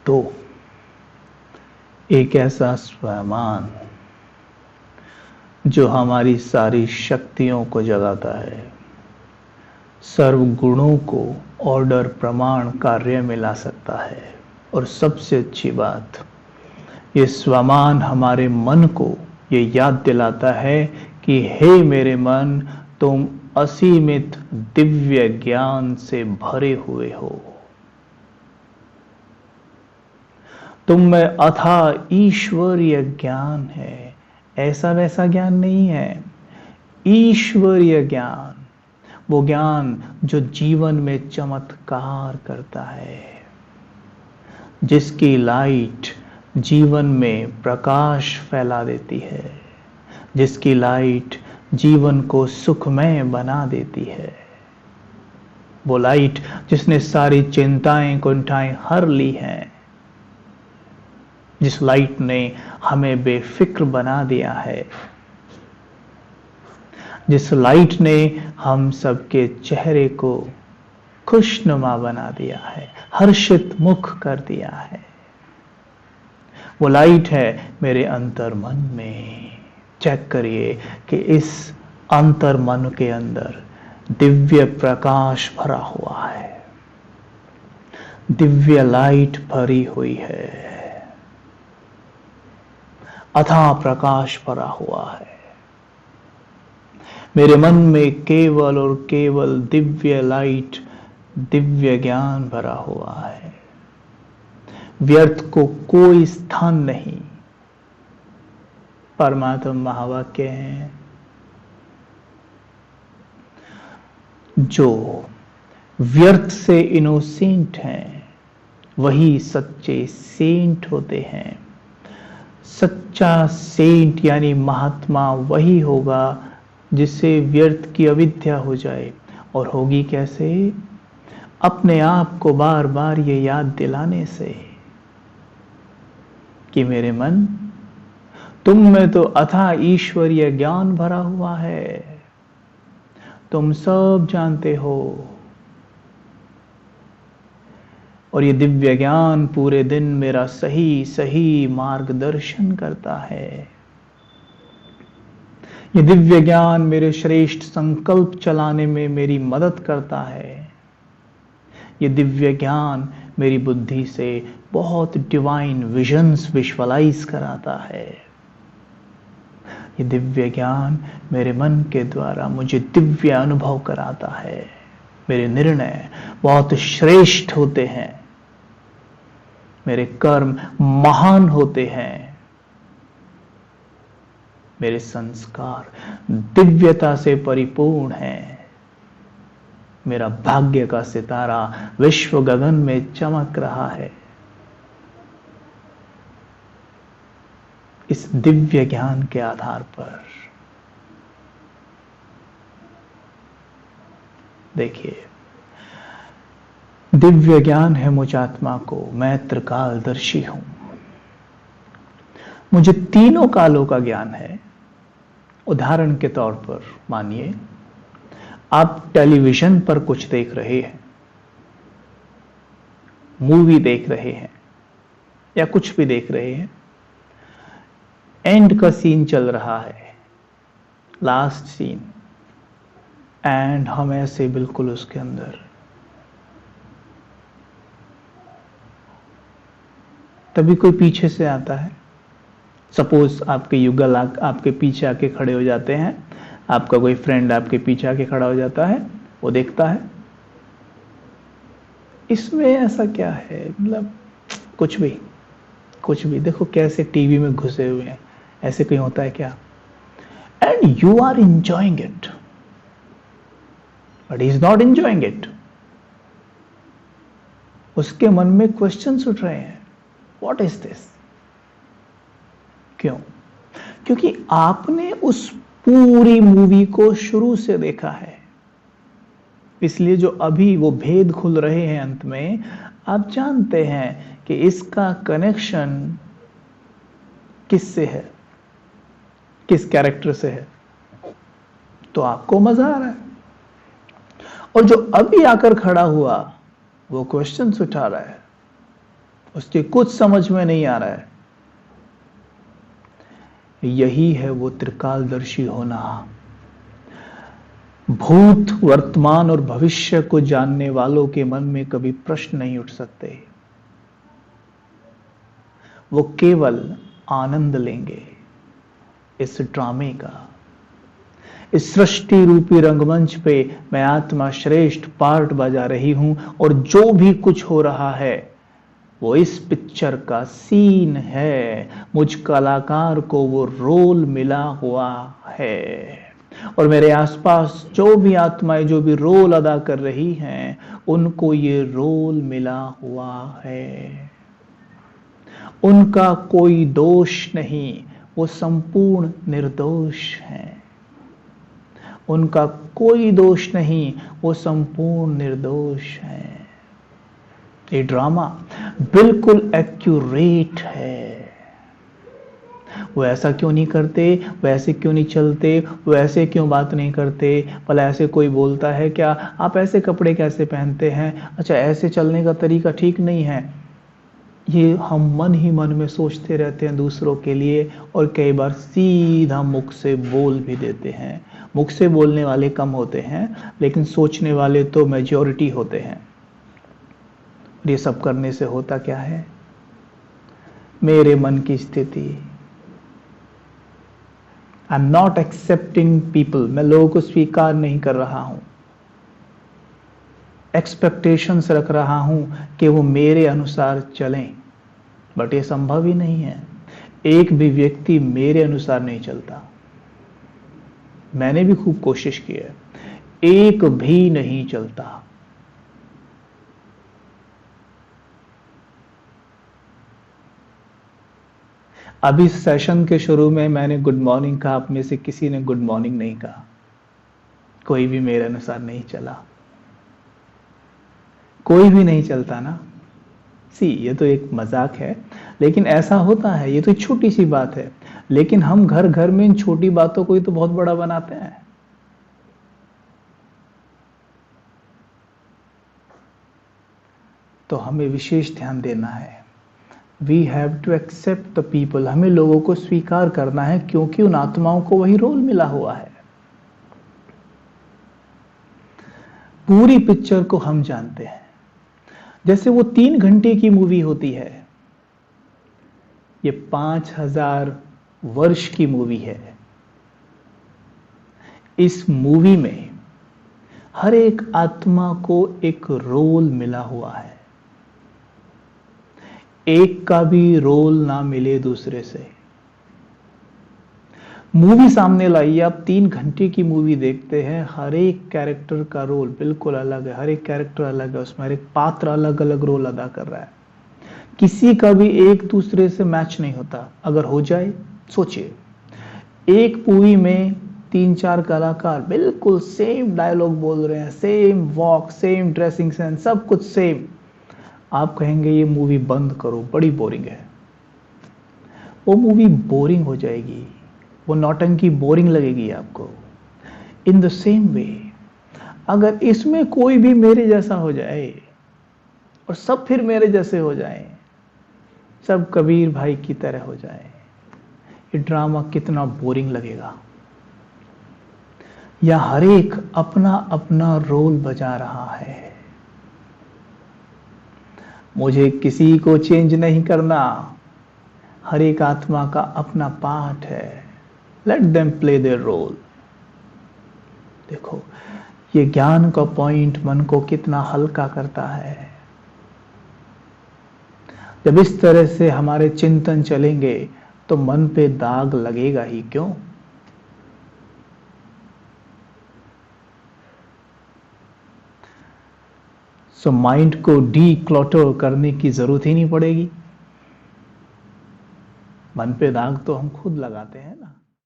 तो एक ऐसा स्वयं जो हमारी सारी शक्तियों को जगाता है, सर्व गुणों को ऑर्डर प्रमाण कार्य में ला सकता है। और सबसे अच्छी बात, ये स्वमान हमारे मन को ये याद दिलाता है कि हे मेरे मन, तुम असीमित दिव्य ज्ञान से भरे हुए हो। तुम में अथाह ईश्वरीय ज्ञान है। ऐसा वैसा ज्ञान नहीं है, ईश्वरीय ज्ञान, वो ज्ञान जो जीवन में चमत्कार करता है, जिसकी लाइट जीवन में प्रकाश फैला देती है, जिसकी लाइट जीवन को सुखमय बना देती है। वो लाइट जिसने सारी चिंताएं कुंठाएं हर ली हैं, जिस लाइट ने हमें बेफिक्र बना दिया है, जिस लाइट ने हम सबके चेहरे को खुशनुमा बना दिया है, हर्षित मुख कर दिया है। वो लाइट है मेरे अंतर मन में। चेक करिए कि इस अंतर मन के अंदर दिव्य प्रकाश भरा हुआ है, दिव्य लाइट भरी हुई है, अथाह प्रकाश भरा हुआ है। मेरे मन में केवल और केवल दिव्य लाइट, दिव्य ज्ञान भरा हुआ है। व्यर्थ को कोई स्थान नहीं। परमात्मा महावाक्य हैं, जो व्यर्थ से इनोसेंट हैं वही सच्चे सेंट होते हैं। सच्चा सेंट यानी महात्मा वही होगा जिससे व्यर्थ की अविद्या हो जाए। और होगी कैसे? अपने आप को बार बार ये याद दिलाने से कि मेरे मन, तुम में तो अथाह ईश्वरीय ज्ञान भरा हुआ है, तुम सब जानते हो। और ये दिव्य ज्ञान पूरे दिन मेरा सही सही मार्गदर्शन करता है। ये दिव्य ज्ञान मेरे श्रेष्ठ संकल्प चलाने में मेरी मदद करता है। ये दिव्य ज्ञान मेरी बुद्धि से बहुत डिवाइन विजन्स विजुअलाइज कराता है। ये दिव्य ज्ञान मेरे मन के द्वारा मुझे दिव्य अनुभव कराता है। मेरे निर्णय बहुत श्रेष्ठ होते हैं, मेरे कर्म महान होते हैं, मेरे संस्कार दिव्यता से परिपूर्ण हैं। मेरा भाग्य का सितारा विश्व गगन में चमक रहा है। इस दिव्य ज्ञान के आधार पर देखिए, दिव्य ज्ञान है मुझ आत्मा को, मैं त्रिकालदर्शी हूं। मुझे तीनों कालों का ज्ञान है। उदाहरण के तौर पर मानिए आप टेलीविजन पर कुछ देख रहे हैं, मूवी देख रहे हैं या कुछ भी देख रहे हैं, एंड का सीन चल रहा है, लास्ट सीन, एंड हम ऐसे बिल्कुल उसके अंदर, तभी कोई पीछे से आता है। सपोज आपके युगल आपके पीछे आके खड़े हो जाते हैं, आपका कोई फ्रेंड आपके पीछे आके खड़ा हो जाता है, वो देखता है इसमें ऐसा क्या है, मतलब कुछ भी देखो कैसे टीवी में घुसे हुए हैं, ऐसे कहीं होता है क्या? And you are enjoying it, but he is not enjoying it. उसके मन में क्वेश्चंस उठ रहे हैं, व्हाट इज दिस? क्यों? क्योंकि आपने उस पूरी मूवी को शुरू से देखा है। इसलिए जो अभी वो भेद खुल रहे हैं अंत में, आप जानते हैं कि इसका कनेक्शन किससे है, किस कैरेक्टर से है, तो आपको मजा आ रहा है। और जो अभी आकर खड़ा हुआ वो क्वेश्चंस उठा रहा है, उसके कुछ समझ में नहीं आ रहा है। यही है वो त्रिकालदर्शी होना। भूत, वर्तमान और भविष्य को जानने वालों के मन में कभी प्रश्न नहीं उठ सकते। वो केवल आनंद लेंगे इस ड्रामे का। इस सृष्टि रूपी रंगमंच पे मैं आत्मा श्रेष्ठ पार्ट बजा रही हूं और जो भी कुछ हो रहा है वो इस पिक्चर का सीन है। मुझ कलाकार को वो रोल मिला हुआ है और मेरे आसपास जो भी आत्माएं जो भी रोल अदा कर रही हैं उनको ये रोल मिला हुआ है। उनका कोई दोष नहीं, वो संपूर्ण निर्दोष हैं। उनका कोई दोष नहीं, वो संपूर्ण निर्दोष हैं। ये ड्रामा बिल्कुल एक्यूरेट है। वो ऐसा क्यों नहीं करते, वो ऐसे क्यों नहीं चलते, वो ऐसे क्यों बात नहीं करते, भला ऐसे कोई बोलता है क्या, आप ऐसे कपड़े कैसे पहनते हैं, अच्छा ऐसे चलने का तरीका ठीक नहीं है। ये हम मन ही मन में सोचते रहते हैं दूसरों के लिए और कई बार सीधा मुख से बोल भी देते हैं। मुख से बोलने वाले कम होते हैं लेकिन सोचने वाले तो मेजॉरिटी होते हैं। ये सब करने से होता क्या है, मेरे मन की स्थिति, I am not accepting people, मैं लोगों को स्वीकार नहीं कर रहा हूं। एक्सपेक्टेशंस रख रहा हूं कि वो मेरे अनुसार चलें, बट ये संभव ही नहीं है। एक भी व्यक्ति मेरे अनुसार नहीं चलता। मैंने भी खूब कोशिश की है, एक भी नहीं चलता। अभी सेशन के शुरू में मैंने गुड मॉर्निंग कहा, आप में से किसी ने गुड मॉर्निंग नहीं कहा। कोई भी मेरे अनुसार नहीं चला, कोई भी नहीं चलता ना। ये तो एक मजाक है लेकिन ऐसा होता है। ये तो एक छोटी सी बात है लेकिन हम घर घर में इन छोटी बातों को ही तो बहुत बड़ा बनाते हैं। तो हमें विशेष ध्यान देना है। We have to accept the people, हमें लोगों को स्वीकार करना है क्योंकि उन आत्माओं को वही रोल मिला हुआ है। पूरी पिक्चर को हम जानते हैं। जैसे वो 3 घंटे की मूवी होती है, ये 5000 वर्ष की मूवी है। इस मूवी में हर एक आत्मा को एक रोल मिला हुआ है। एक का भी रोल ना मिले दूसरे से। मूवी सामने लाइए, आप 3 घंटे की मूवी देखते हैं, हर एक कैरेक्टर का रोल बिल्कुल अलग है। हर एक कैरेक्टर अलग है, उसमें हर एक पात्र अलग अलग रोल अदा कर रहा है। किसी का भी एक दूसरे से मैच नहीं होता। अगर हो जाए, सोचिए एक मूवी में 3-4 कलाकार बिल्कुल सेम डायलॉग बोल रहे हैं, same walk, same dressing sense, सब कुछ सेम। आप कहेंगे ये मूवी बंद करो, बड़ी बोरिंग है। वो मूवी बोरिंग हो जाएगी, वो नौटंकी बोरिंग लगेगी आपको। इन द सेम वे अगर इसमें कोई भी मेरे जैसा हो जाए और सब फिर मेरे जैसे हो जाए, सब कबीर भाई की तरह हो जाए, ये ड्रामा कितना बोरिंग लगेगा। या हर एक अपना अपना रोल बजा रहा है। मुझे किसी को चेंज नहीं करना, हर एक आत्मा का अपना पार्ट है। Let them play their role. देखो ये ज्ञान का पॉइंट मन को कितना हल्का करता है। जब इस तरह से हमारे चिंतन चलेंगे तो मन पे दाग लगेगा ही क्यों। सो माइंड को डी क्लटर करने की जरूरत ही नहीं पड़ेगी। मन पे दाग तो हम खुद लगाते हैं ना।